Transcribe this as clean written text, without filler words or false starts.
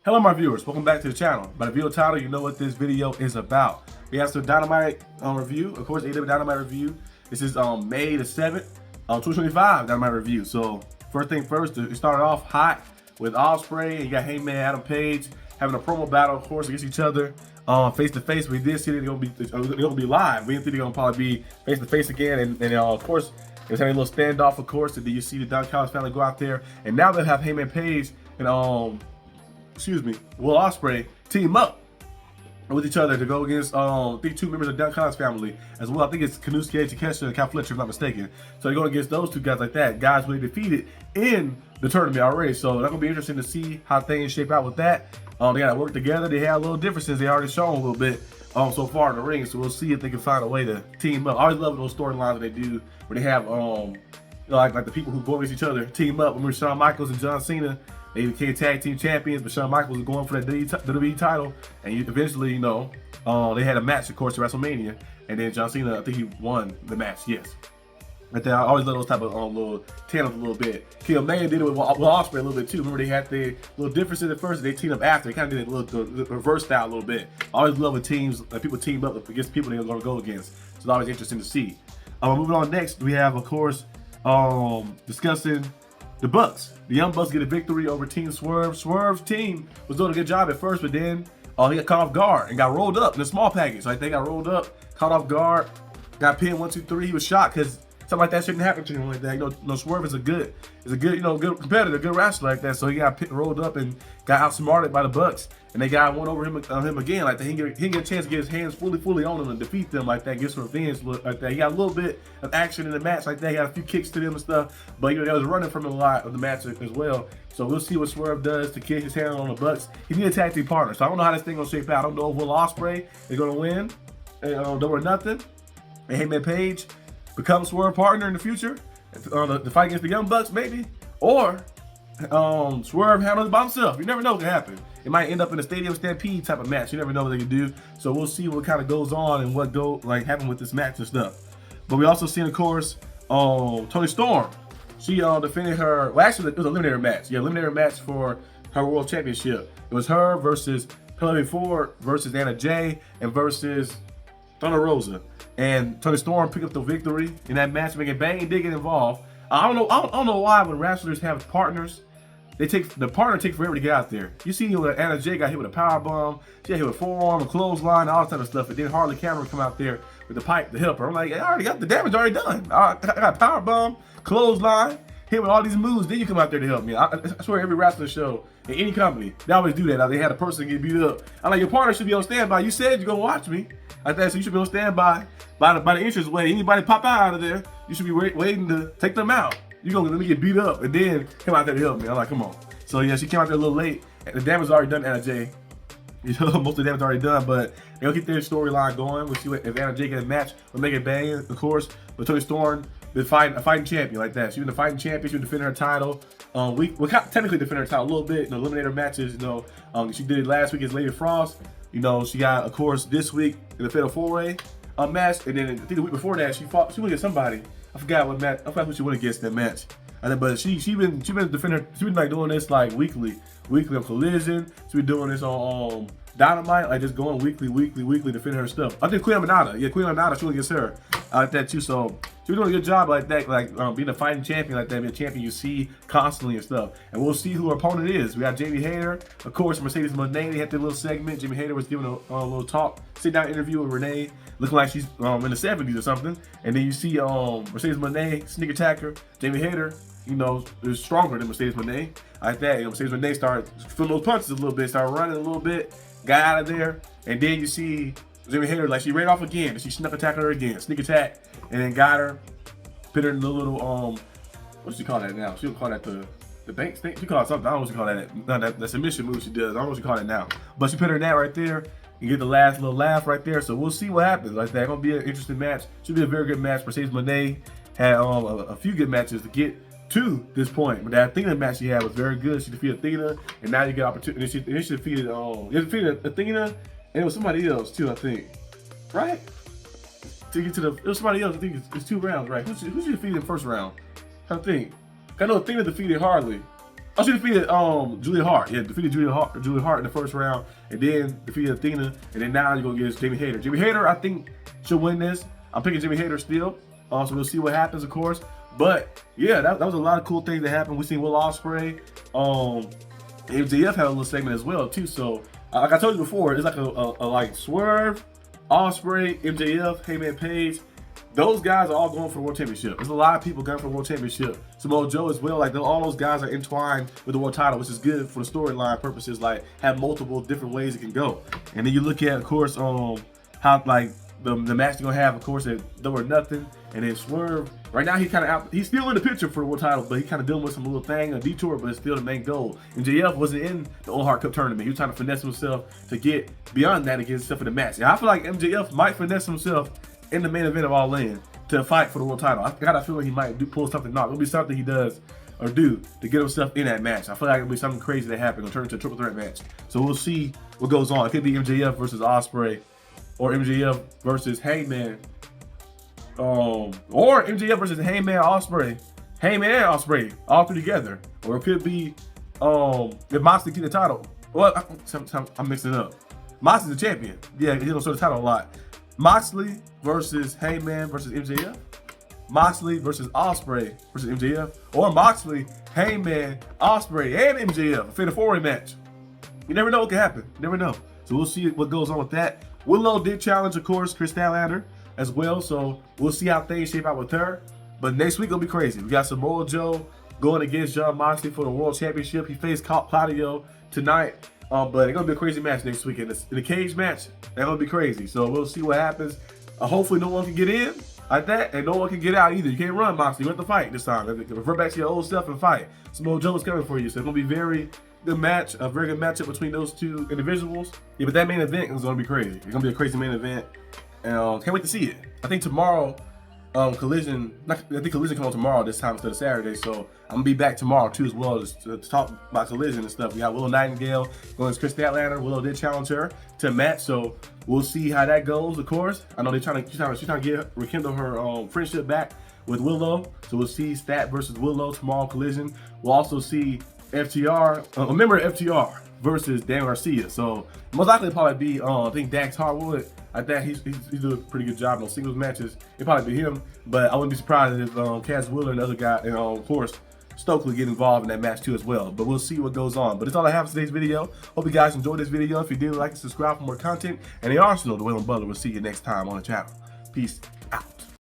Hello my viewers, welcome back to the channel. By the video title, you know what this video is about. We have some Dynamite review, of course, AEW Dynamite review. This is May the 7th, 2025 Dynamite review. So first thing first, it started off hot with Ospreay, and you got Hangman, Adam Page having a promo battle, of course, against each other face to face. We did see they're gonna be live. We didn't think they're gonna probably be face to face again, and of course, it was having a little standoff, of course. And then you see the Don Callis family go out there, and now they have Hangman Page and Will Ospreay team up with each other to go against I think two members of Don Callis family as well. I think it's Kanuski, Takeshita, and Cal Fletcher, if I'm not mistaken. So they're going against those two guys like that. Guys who they defeated in the tournament already. So that's gonna be interesting to see how things shape out with that. They gotta work together. They have little differences. They already shown a little bit so far in the ring. So we'll see if they can find a way to team up. I always love those storylines that they do where they have like the people who go against each other team up. Remember Shawn Michaels and John Cena? They became tag team champions, but Shawn Michaels was going for that WWE title, and eventually, they had a match, of course, at WrestleMania, and then John Cena, I think he won the match, yes. But I always love those type of little tandems a little bit. Mane did it with Ospreay a little bit too. Remember they had the little differences at first, and they teamed up after. They kind of did it the reverse style a little bit. I always love when teams, people team up against people they're going to go against. So it's always interesting to see. Moving on next, we have, of course, discussing the Bucks. The Young Bucks get a victory over Team Swerve. Swerve's team was doing a good job at first, but then he got caught off guard and got rolled up in a small package. Like they got rolled up, caught off guard, got pinned 1, 2, 3. He was shocked because something like that shouldn't happen to him like that. Swerve is a good good competitor, good wrestler like that. So he got rolled up and got outsmarted by the Bucks, and they got one over him again like that. He didn't get a chance to get his hands fully on them and defeat them like that, get some revenge like that. He got a little bit of action in the match like that. He got a few kicks to them and stuff, but they was running from him a lot of the match as well. So we'll see what Swerve does to get his hand on the Bucks. He needs a tag team partner, so I don't know how this thing gonna shape out. I don't know if Will Ospreay is gonna win, double or nothing, and Hangman Page become Swerve partner in the future, the fight against the Young Bucks maybe, or Swerve handles it by himself. You never know what can happen. It might end up in a stadium stampede type of match. You never know what they can do. So we'll see what kind of goes on and what happen with this match and stuff. But we also seen, of course, Toni Storm. She defended her. Well, actually, it was a eliminator match. Yeah, eliminator match for her world championship. It was her versus Penelope Ford versus Anna Jay and versus Thunder Rosa. And Toni Storm picked up the victory in that match, making Bang did get involved. I don't know why when wrestlers have partners, the partner takes forever to get out there. You see when Anna Jay got hit with a power bomb, she got hit with a forearm, a clothesline, all that type of stuff. And then Harley Cameron come out there with the pipe to help her. I'm like, I already got the damage already done. I got a power bomb, clothesline, hit with all these moves. Then you come out there to help me. I swear every wrestling show in any company, they always do that. They had a person get beat up. I'm like, your partner should be on standby. You said you're gonna watch me. Like that, so you should be on standby by the entrance way. Anybody pop out of there, you should be waiting to take them out. You're gonna let me get beat up and then come out there to help me. I'm like, come on. So yeah, she came out there a little late. The damage is already done, Anna Jay. Most of the damage already done, but they'll keep their storyline going. We'll see if Anna Jay get a match. We'll make it bang, of course. But Toni Storm been a fighting champion like that. She was the fighting champion. She was defending her title. We technically defended her title a little bit in the eliminator matches. She did it last week as Lady Frost. She got, of course, this week in the Fatal 4-Way match, and then I think the week before that she went against somebody. I forgot what match. I forgot who she went against that match. But she been defending. She been like doing this like weekly on Collision. She been doing this on Dynamite, like just going weekly defending her stuff. I think Queen Aminata, Queen Aminata, she went against her like that too. So she was doing a good job like that, being a fighting champion like that, being a champion you see constantly and stuff. And we'll see who her opponent is. We got Jamie Hayter, of course, Mercedes Mone. They had their little segment. Jamie Hayter was giving a little talk, sit down interview with Renee, looking like she's in the 70s or something. And then you see Mercedes Mone sneak attack her. Jamie Hayter, is stronger than Mercedes Mone. Like that, Mercedes Mone started feeling those punches a little bit, started running a little bit, got out of there, and then you see Jamie Hayter, like she ran off again, and she snuck attack her again, sneak attack, and then got her, put her in the little what she call that now? She'll call that the bank thing. She call it something. I don't know what she call that. No, that submission move she does. I don't know what she call it now. But she put her in that right there. You get the last little laugh right there. So we'll see what happens. Like that, gonna be an interesting match. Should be a very good match. Mercedes Mone had a few good matches to get to this point, but that Athena match she had was very good. She defeated Athena, and now you get opportunity. She defeated Athena, and it was somebody else too, I think. Right? To get to it was somebody else. I think it's 2 rounds, right? Who she defeated in the first round? I think. I know Athena defeated Harley. Oh, she defeated Julia Hart. Yeah, defeated Julia Hart in the first round, and then defeated Athena, and then now you're gonna get Jamie Hayter. Jamie Hayter, I think, should win this. I'm picking Jamie Hayter still. So we'll see what happens, of course. But yeah, that was a lot of cool things that happened. We seen Will Ospreay. MJF had a little segment as well too. So like I told you before, it's like a like Swerve, Ospreay, MJF, Hangman Page. Those guys are all going for the World Championship. There's a lot of people going for the World Championship. Samoa Joe as well. Like all those guys are entwined with the world title, which is good for the storyline purposes. Like have multiple different ways it can go. And then you look at, of course, how like the match they're gonna have, of course, at Double or Nothing, and then Swerve. Right now he's kind of out. He's still in the picture for the world title, but he's kind of dealing with some little thing, a detour, but it's still the main goal. And MJF wasn't in the Old Heart Cup tournament. He was trying to finesse himself to get beyond that and get himself in the match. And I feel like MJF might finesse himself in the main event of All In to fight for the world title. I got a feeling he might pull something off. It'll be something he does or do to get himself in that match. I feel like it'll be something crazy that happens. It'll turn into a triple threat match. So we'll see what goes on. It could be MJF versus Ospreay, or MJF versus Hangman, or MJF versus Hangman, Ospreay, Hangman and Ospreay, all three together. Or it could be if Moxley get the title. Well, sometimes I'm mixing it up. Moxley's the champion. Yeah, he don't show the title a lot. Moxley versus Hangman versus MJF. Moxley versus Ospreay versus MJF. Or Moxley, Hangman, Ospreay, and MJF. A fatal four-way match. You never know what can happen. You never know. So we'll see what goes on with that. Willow did challenge, of course, Kris Statlander as well. So we'll see how things shape out with her. But next week gonna be crazy. We got Samoa Joe going against Jon Moxley for the World Championship. He faced Claudio tonight. But it's gonna be a crazy match next week. In the cage match, that's gonna be crazy. So we'll see what happens. Hopefully no one can get in like that, and no one can get out either. You can't run, Moxley. You have to fight this time. Revert back to your old stuff and fight. Samoa Joe is coming for you. So it's gonna be very good match, a very good matchup between those two individuals. Yeah, but that main event is gonna be crazy. It's gonna be a crazy main event, and can't wait to see it. I think tomorrow, Collision come on tomorrow this time instead of Saturday. So I'm gonna be back tomorrow too as well to talk about Collision and stuff. We got Willow Nightingale going against Kris Statlander. Willow did challenge her to a match, so we'll see how that goes. Of course, I know she's trying to rekindle her friendship back with Willow. So we'll see Stat versus Willow tomorrow Collision. We'll also see FTR, a member of FTR versus Dan Garcia. So most likely it'll probably be I think Dax Harwood. I think he's doing a pretty good job in singles matches. It'll probably be him, but I wouldn't be surprised if Cass Wheeler and the other guy, and of course Stokely get involved in that match too as well. But we'll see what goes on. But that's all I have for today's video. Hope you guys enjoyed this video. If you did, like and subscribe for more content. And the Arsenal, the Waylon Butler, will see you next time on the channel. Peace.